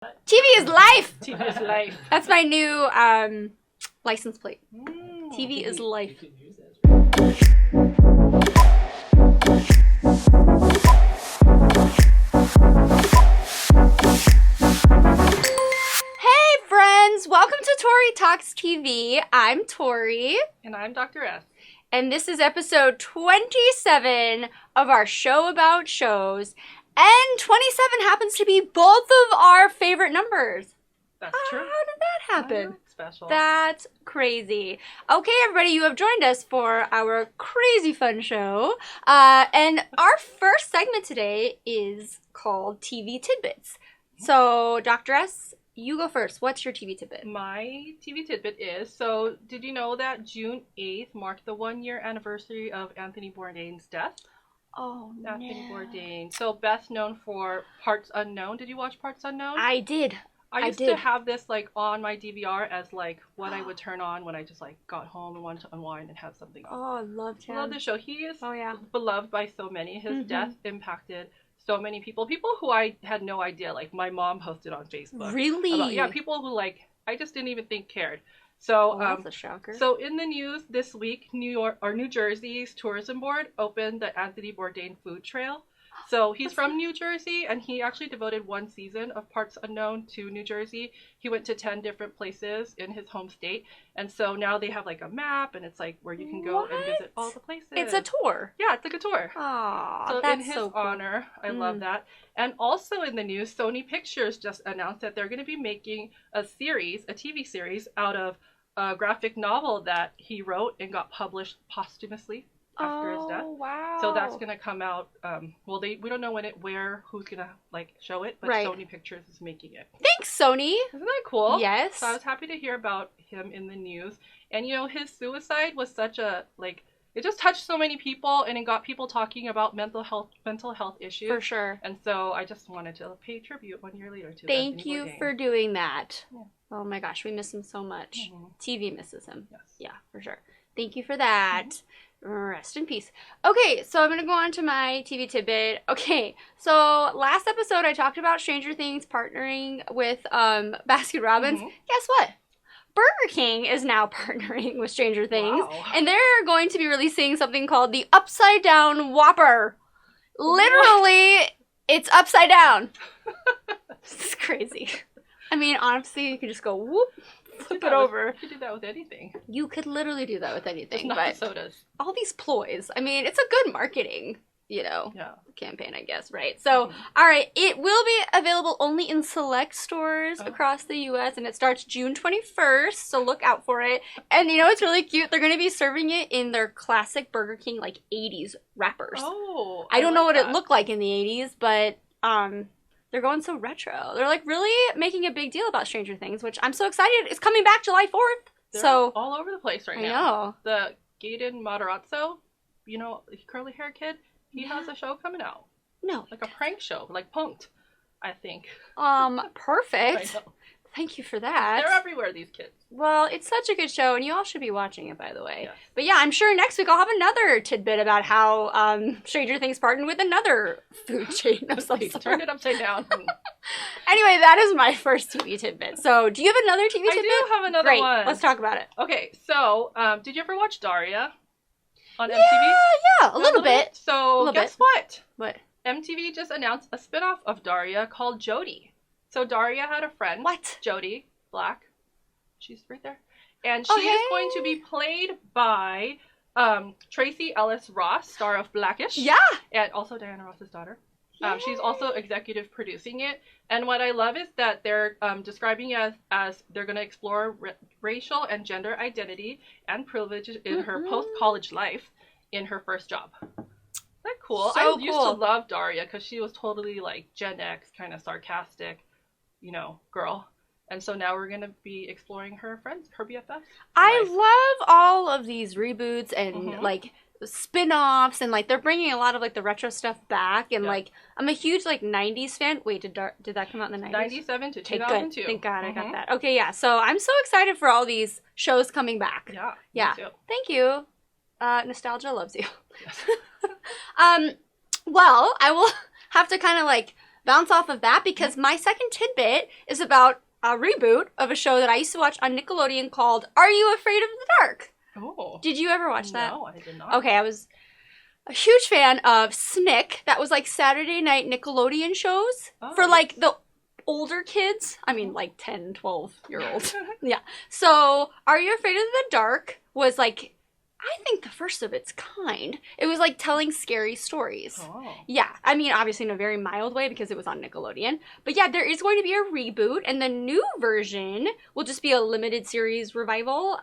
TV is life! TV is life. That's my new license plate. TV is life. You can use that. Hey friends! Welcome to Tori Talks TV. I'm Tori. And I'm Dr. S. And this is episode 27 of our show about shows. And 27 happens to be both of our favorite numbers. That's true. How did that happen? Special. That's crazy. Okay, everybody, you have joined us for our crazy fun show. And our first segment today is called TV Tidbits. So, Dr. S, you go first. What's your TV tidbit? My TV tidbit is, so did you know that June 8th marked the 1-year anniversary of Anthony Bourdain's death? Oh, Anthony Bourdain. So best known for Parts Unknown. Did you watch Parts Unknown? I did. I used to have this like on my DVR as like what I would turn on when I just like got home and wanted to unwind and have something on. Oh, I loved him. I love the show. He is yeah. beloved by so many. His death impacted so many people. People who I had no idea. Like my mom posted on Facebook. Really? Yeah, people who like I just didn't even think cared. So that's a shocker. So in the news this week, New Jersey's tourism board opened the Anthony Bourdain Food Trail. So he's from New Jersey, and he actually devoted one season of Parts Unknown to New Jersey. He went to 10 different places in his home state, and so now they have like a map, and it's like where you can go and visit all the places. It's a tour. Yeah, it's like a tour. Aww, so that's in his so cool. honor, I love that. And also in the news, Sony Pictures just announced that they're going to be making a TV series out of a graphic novel that he wrote and got published posthumously after his death. Wow. So that's gonna come out. We don't know who's gonna like show it, but Sony Pictures is making it. Thanks, Sony. Isn't that cool? Yes. So I was happy to hear about him in the news, and you know his suicide was such a it just touched so many people, and it got people talking about mental health issues. For sure. And so I just wanted to pay tribute 1 year later to. Thank you Bourdain. for doing that. Yeah. Oh my gosh, we miss him so much. TV misses him. Yes. Yeah, for sure. Thank you for that. Rest in peace. Okay, so I'm going to go on to my TV tidbit. Okay, so last episode I talked about Stranger Things partnering with Baskin-Robbins. Guess what? Burger King is now partnering with Stranger Things. Wow. And they're going to be releasing something called the Upside Down Whopper. Literally, it's upside down. This is crazy. I mean, honestly, you could just go whoop. Flip it over. You could do that with anything. You could literally do that with anything. Just not but the sodas. all these ploys. I mean, it's a good marketing, campaign, I guess, right? So, all right, it will be available only in select stores across the U.S., and it starts June 21st, so look out for it. And you know what's really cute? They're going to be serving it in their classic Burger King, 80s wrappers. Oh, I don't know what it looked like in the 80s, but they're going so retro. They're really making a big deal about Stranger Things, which I'm so excited. It's coming back July 4th. They're so all over the place right now. I know. The Gaten Matarazzo, curly hair kid, he has a show coming out. No. Like a prank show, like Punked, I think. Perfect. I know. Thank you for that. They're everywhere, these kids. Well, it's such a good show, and you all should be watching it, by the way. Yes. But yeah, I'm sure next week I'll have another tidbit about how Stranger Things partnered with another food chain of some sort. Turn it upside down. Anyway, that is my first TV tidbit. So, do you have another TV tidbit? I do have another Great. one. Let's talk about it. Okay, so did you ever watch Daria on MTV? Yeah, a little bit. So guess what? What? MTV just announced a spinoff of Daria called Jodie. So Daria had a friend. What? Jodie, black. She's right there. And she is going to be played by Tracy Ellis Ross, star of Blackish. Yeah. And also Diana Ross's daughter. She's also executive producing it. And what I love is that they're describing it as they're going to explore racial and gender identity and privilege in her post-college life in her first job. Isn't that cool? So I used to love Daria because she was totally like Gen X, kind of sarcastic, girl. And so now we're going to be exploring her friends, her BFFs. I love all of these reboots and spin-offs, and they're bringing a lot of the retro stuff back, and I'm a huge 90s fan. Wait, did that come out in the 90s? 97 to Okay, 2002. good. Thank God I got that. Okay, yeah. So I'm so excited for all these shows coming back. Yeah. Yeah. Me too. Thank you. Nostalgia loves you. Yes. Well, I will have to kind of bounce off of that because my second tidbit is about a reboot of a show that I used to watch on Nickelodeon called Are You Afraid of the Dark? Oh. Did you ever watch that? No, I did not. Okay, I was a huge fan of Snick. That was like Saturday night Nickelodeon shows for like the older kids. I mean, like 10, 12-year-olds. Yeah. So, Are You Afraid of the Dark was like, I think the first of its kind. It was like telling scary stories. Oh. Yeah. I mean, obviously in a very mild way because it was on Nickelodeon. But yeah, there is going to be a reboot, and the new version will just be a limited series revival.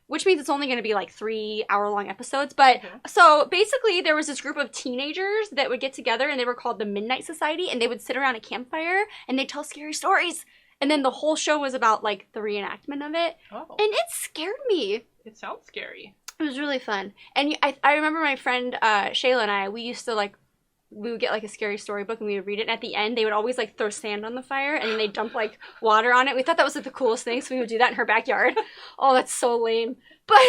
Which means it's only going to be like 3-hour-long episodes. But so basically there was this group of teenagers that would get together and they were called the Midnight Society, and they would sit around a campfire and they'd tell scary stories. And then the whole show was about like the reenactment of it. Oh. And it scared me. It sounds scary. It was really fun. And I remember my friend Shayla and I, we would get like a scary storybook and we would read it, and at the end they would always like throw sand on the fire and then they'd dump like water on it. We thought that was like the coolest thing, so we would do that in her backyard. Oh, that's so lame. But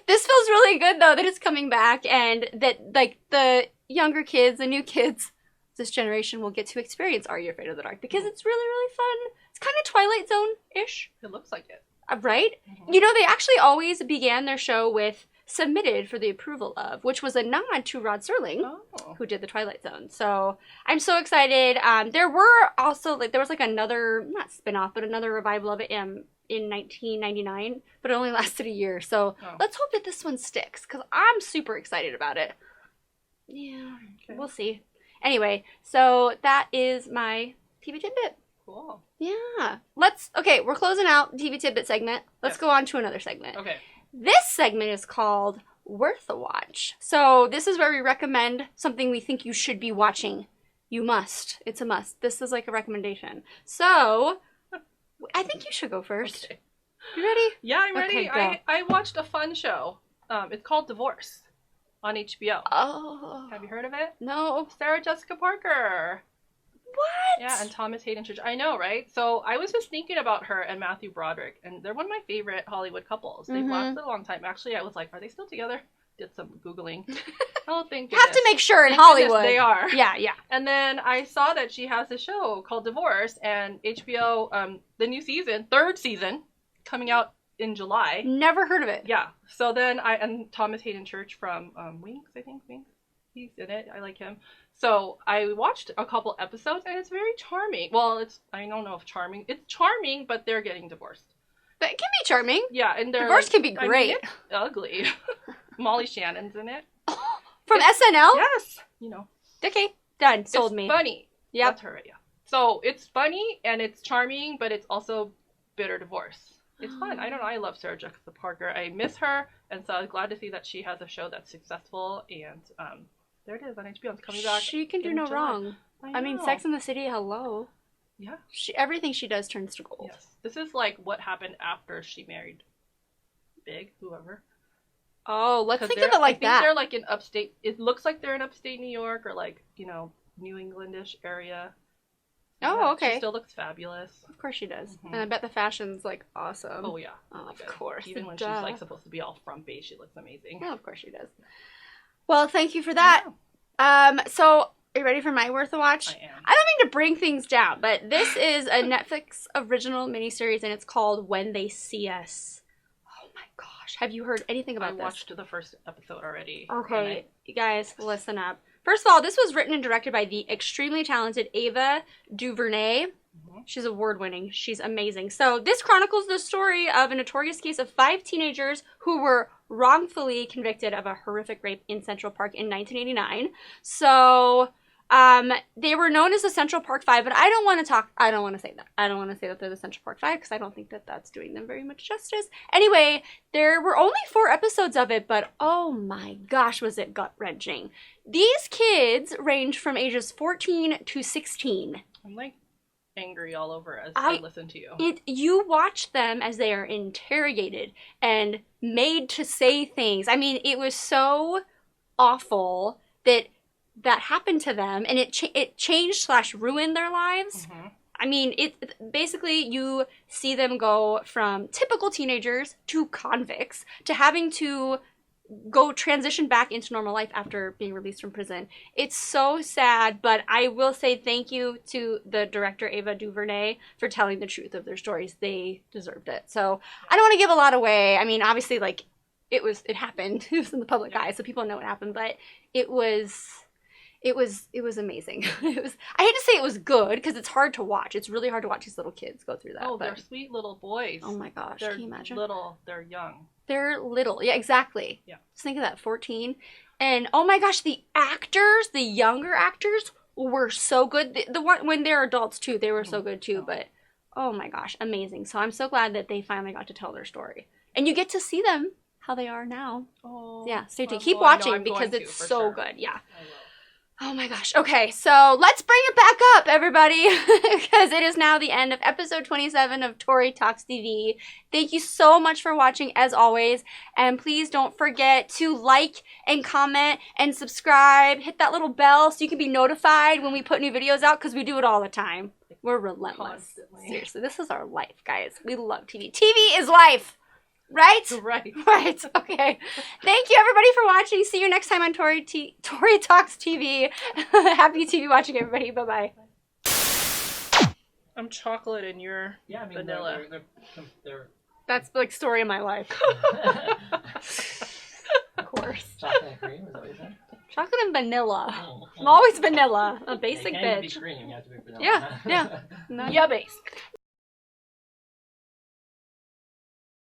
this feels really good though that it's coming back, and that like the younger kids, the new kids, this generation will get to experience Are You Afraid of the Dark because it's really, really fun. It's kind of Twilight Zone-ish. It looks like it. Right? Mm-hmm. You know, they actually always began their show with submitted for the approval of, which was a nod to Rod Serling, who did the Twilight Zone. So I'm so excited. There were also there was another, not spinoff, but another revival of it in 1999, but it only lasted a year. So let's hope that this one sticks because I'm super excited about it. Yeah, we'll see. Anyway, so that is my TV tidbit. Cool. Yeah. We're closing out the TV tidbit segment. Let's go on to another segment. Okay. This segment is called Worth a Watch. So this is where we recommend something we think you should be watching. You must. It's a must. This is like a recommendation. So I think you should go first. Okay. You ready? Yeah, I'm ready. Okay, I watched a fun show. It's called Divorce on HBO. Oh. Have you heard of it? No. Sarah Jessica Parker. What? Yeah, and Thomas Hayden Church. I know, right? So I was just thinking about her and Matthew Broderick, and they're one of my favorite Hollywood couples. They've lasted a long time. Actually, I was like, are they still together? Did some Googling. Oh, thank goodness. Have to make sure in Hollywood. They are. Yeah, yeah. And then I saw that she has a show called Divorce, and HBO, the new season, 3rd season, coming out in July. Never heard of it. Yeah. So then and Thomas Hayden Church from Wings, I think. Wings. He's in it. I like him. So I watched a couple episodes, and it's very charming. Well, I don't know if charming. It's charming, but they're getting divorced. But it can be charming. Yeah, and divorce can be great. I mean, it's ugly. Molly Shannon's in it. From SNL? Yes. You know. Okay, done. Sold me. It's funny. Yeah. That's her, yeah. So it's funny, and it's charming, but it's also bitter divorce. It's fun. I don't know. I love Sarah Jessica Parker. I miss her, and so I was glad to see that she has a show that's successful, and there it is on HBO. It's coming back. She can do no wrong. I mean, Sex and the City, hello. Yeah. Everything she does turns to gold. Yes. This is like what happened after she married Big, whoever. Oh, let's think of it like that. I think they're like in upstate. It looks like they're in upstate New York or like, New Englandish area. Oh, okay. She still looks fabulous. Of course she does. Mm-hmm. And I bet the fashion's like awesome. Oh, yeah. Oh, of course. Even when she's like supposed to be all front page, she looks amazing. Well, of course she does. Well, thank you for that. Yeah. So, are you ready for my Worth a Watch? I am. I don't mean to bring things down, but this is a Netflix original miniseries, and it's called When They See Us. Oh my gosh. Have you heard anything about this? I watched the first episode already. Okay. You guys, listen up. First of all, this was written and directed by the extremely talented Ava DuVernay. She's award-winning. She's amazing. So this chronicles the story of a notorious case of 5 teenagers who were wrongfully convicted of a horrific rape in Central Park in 1989. So they were known as the Central Park 5, but I don't want to say that. I don't want to say that they're the Central Park 5 because I don't think that that's doing them very much justice. Anyway, there were only 4 episodes of it, but oh my gosh, was it gut-wrenching. These kids range from ages 14 to 16. I'm like angry all over as I listen to you. You watch them as they are interrogated and made to say things. I mean, it was so awful that happened to them, and it changed/ruined their lives. Mm-hmm. I mean, basically you see them go from typical teenagers to convicts to having to go transition back into normal life after being released from prison. It's so sad, but I will say thank you to the director Ava DuVernay for telling the truth of their stories. They deserved it. So I don't want to give a lot away. I mean, obviously, like, it happened. It was in the public eye, so people know what happened, but it was amazing. I hate to say it was good because it's hard to watch. It's really hard to watch these little kids go through that. Oh, they're sweet little boys. Oh my gosh, they're can you imagine? Little, they're young. They're little. Yeah, exactly. Yeah. Just think of that, 14. And oh my gosh, the actors, the younger actors were so good. The one when they're adults too, they were so good too. But oh my gosh, amazing. So I'm so glad that they finally got to tell their story. And you get to see them how they are now. Oh. Yeah, stay tuned. Keep watching because it's so good. Yeah. Oh my gosh. Okay, so let's bring it back up, everybody, because it is now the end of episode 27 of Tori Talks TV. Thank you so much for watching, as always, and please don't forget to like and comment and subscribe. Hit that little bell so you can be notified when we put new videos out, because we do it all the time. We're relentless. Constantly. Seriously, this is our life, guys. We love TV. TV is life. Right? Right. Right. Okay. Thank you, everybody, for watching. See you next time on Tori Talks TV. Happy TV watching, everybody. Bye-bye. I'm chocolate and you're vanilla. They're That's like story of my life. Of course. chocolate and cream, is that what you said? Chocolate and vanilla. I'm always vanilla. A basic It can't bitch. be cream, you have to be vanilla. Yeah, yeah. No. Yeah, base.